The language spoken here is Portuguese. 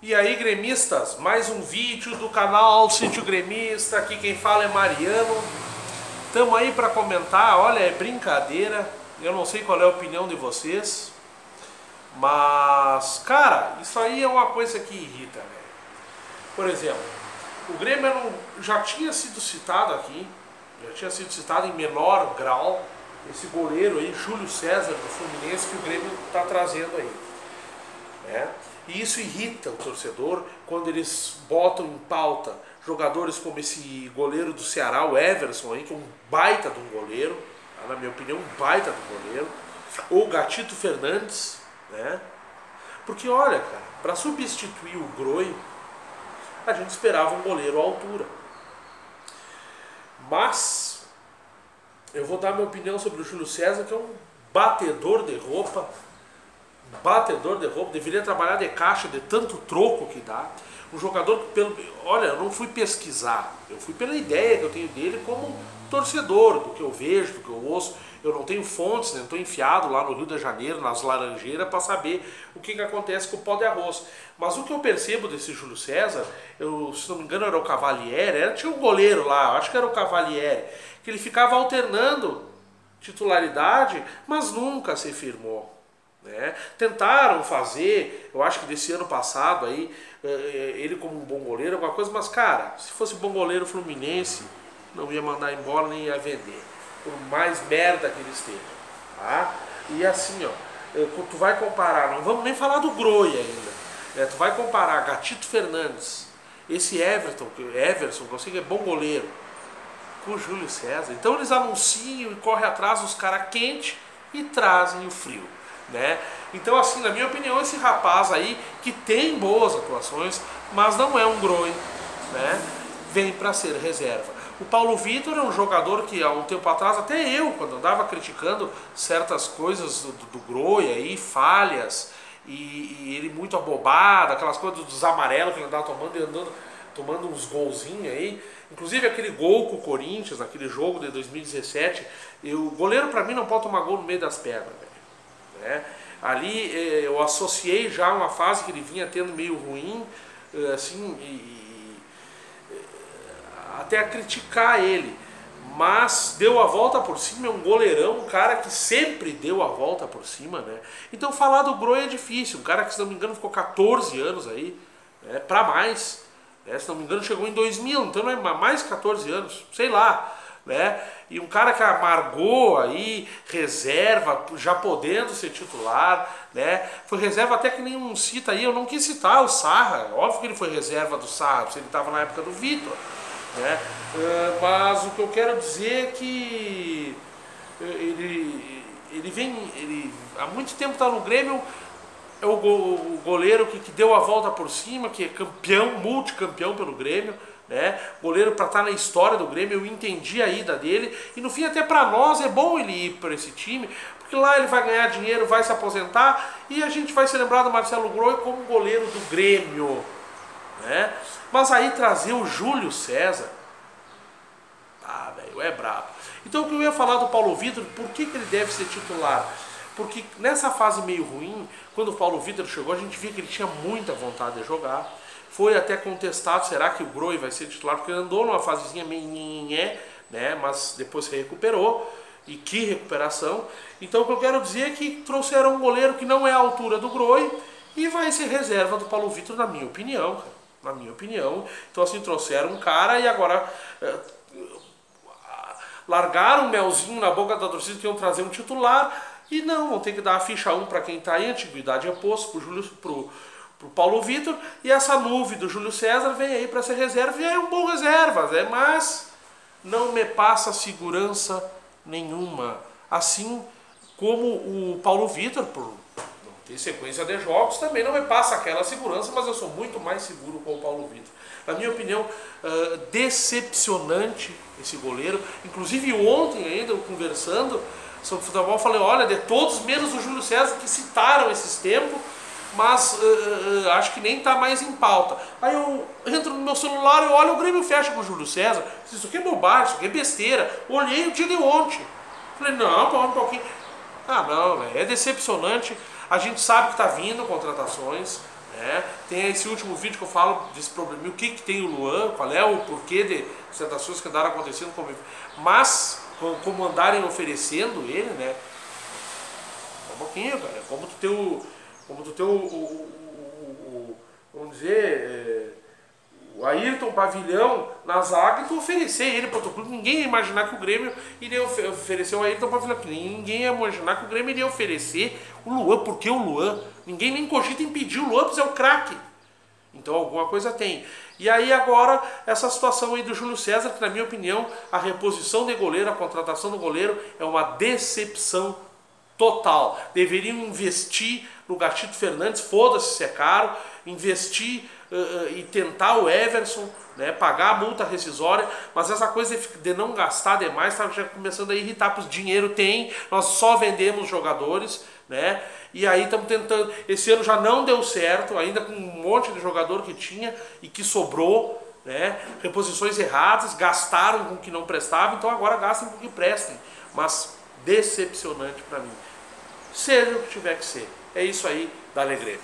E aí, gremistas, mais um vídeo do canal Sítio Gremista. Aqui quem fala é Mariano. Estamos aí para comentar. Olha, é brincadeira. Eu não sei qual é a opinião de vocês, mas, cara, isso aí é uma coisa que irrita, velho. Por exemplo, o Grêmio já tinha sido citado aqui, já tinha sido citado em menor grau, esse goleiro aí, Júlio César, do Fluminense, que o Grêmio está trazendo aí, né? E isso irrita o torcedor quando eles botam em pauta jogadores como esse goleiro do Ceará, o Everson aí, que é um baita de um goleiro, na minha opinião, um baita de um goleiro, ou o Gatito Fernandes, né? Porque olha, cara, para substituir o Groi, a gente esperava um goleiro à altura. Mas eu vou dar minha opinião sobre o Júlio César, que é um batedor de roupa, deveria trabalhar de caixa de tanto troco que dá. Um jogador que, olha, eu não fui pesquisar, eu fui pela ideia que eu tenho dele como torcedor, do que eu vejo, do que eu ouço. Eu não tenho fontes, né? Não estou enfiado lá no Rio de Janeiro, nas Laranjeiras, para saber o que acontece com o pó de arroz. Mas o que eu percebo desse Júlio César, se não me engano era o Cavalieri, tinha um goleiro lá, acho que era o Cavalieri, que ele ficava alternando titularidade, mas nunca se firmou, né? Tentaram fazer, eu acho que desse ano passado aí, ele como um bom goleiro, alguma coisa, mas cara, se fosse bom goleiro Fluminense, não ia mandar embora nem ia vender, por mais merda que eles tenham, tá? E assim, ó, tu vai comparar, não vamos nem falar do Groi ainda, né? Tu vai comparar Gatito Fernandes, esse Everson, que eu sei que é bom goleiro, com o Júlio César. Então eles anunciam e correm atrás dos caras quentes e trazem o frio, né? Então, assim, na minha opinião, esse rapaz aí, que tem boas atuações, mas não é um Groi, né? Vem para ser reserva. O Paulo Vitor é um jogador que há um tempo atrás, até eu, quando andava criticando certas coisas do Groi aí, falhas, e ele muito abobado, aquelas coisas dos amarelos que ele andava tomando e tomando uns golzinhos aí. Inclusive aquele gol com o Corinthians, naquele jogo de 2017, o goleiro para mim não pode tomar gol no meio das pernas, velho, né? Ali eu associei já uma fase que ele vinha tendo meio ruim, assim, até a criticar ele, mas deu a volta por cima, é um goleirão, um cara que sempre deu a volta por cima, né? Então falar do Groi é difícil, um cara que, se não me engano, ficou 14 anos aí, né, para mais, né? Se não me engano chegou em 2000, então não é mais 14 anos, sei lá, né? E um cara que amargou aí, reserva, já podendo ser titular, né? Foi reserva até que nenhum cita aí, eu não quis citar o Sarra, óbvio que ele foi reserva do Sarra, se ele estava na época do Vitor, né? Mas o que eu quero dizer é que ele há muito tempo está no Grêmio, é o goleiro que deu a volta por cima, que é campeão, multicampeão pelo Grêmio, né? Goleiro para estar na história do Grêmio, eu entendi a ida dele, e no fim até para nós é bom ele ir para esse time, porque lá ele vai ganhar dinheiro, vai se aposentar, e a gente vai se lembrar do Marcelo Groi como goleiro do Grêmio, né? Mas aí trazer o Júlio César, velho, é brabo. Então o que eu ia falar do Paulo Vitor, por que ele deve ser titular? Porque nessa fase meio ruim, quando o Paulo Vitor chegou, a gente via que ele tinha muita vontade de jogar. Foi até contestado, será que o Groi vai ser titular? Porque ele andou numa fasezinha meio nhenhenhé, né? Mas depois se recuperou. E que recuperação. Então o que eu quero dizer é que trouxeram um goleiro que não é a altura do Groi e vai ser reserva do Paulo Vitor, na minha opinião, cara. Na minha opinião. Então assim, trouxeram um cara e agora largaram um melzinho na boca da torcida que iam trazer um titular. E não, vão ter que dar a ficha 1 para quem está em antiguidade é posto, pro Paulo Vitor, e essa nuvem do Júlio César vem aí para ser reserva, e é um bom reserva, né? Mas não me passa segurança nenhuma. Assim como o Paulo Vitor, por não ter sequência de jogos, também não me passa aquela segurança, mas eu sou muito mais seguro com o Paulo Vitor. Na minha opinião, decepcionante esse goleiro. Inclusive ontem ainda, eu conversando sobre futebol, falei, olha, de todos menos o Júlio César, que citaram esses tempos, mas acho que nem está mais em pauta. Aí eu entro no meu celular e olho, o Grêmio fecha com o Júlio César. Isso aqui é bobagem, isso aqui é besteira. Olhei o dia de ontem. Falei, não, calma um pouquinho. Ah, não, véio, é decepcionante. A gente sabe que está vindo contratações, né? Tem esse último vídeo que eu falo desse problema, o que tem o Luan, qual é o porquê de certas coisas que andaram acontecendo, mas como andarem oferecendo ele, né? Um pouquinho, cara, como tu ter vamos dizer, o Ayrton Pavilhão na zaga e tu oferecer ele para o teu clube. Ninguém ia imaginar que o Grêmio iria oferecer o Ayrton Pavilhão. Ninguém ia imaginar que o Grêmio iria oferecer o Luan. Por que o Luan? Ninguém nem cogita impedir o Luan, pois é o craque. Então alguma coisa tem. E aí agora essa situação aí do Júlio César, que na minha opinião a reposição de goleiro, a contratação do goleiro é uma decepção total. Deveriam investir no Gatito Fernandes, foda-se se é caro, investir e tentar o Everson, né, pagar a multa rescisória, mas essa coisa de não gastar demais está já começando a irritar, porque dinheiro tem, nós só vendemos jogadores, né, e aí estamos tentando, esse ano já não deu certo, ainda com um monte de jogador que tinha e que sobrou, né, reposições erradas, gastaram com o que não prestava, então agora gastem com o que prestem, mas decepcionante para mim. Seja o que tiver que ser. É isso aí, Dale Grêmio.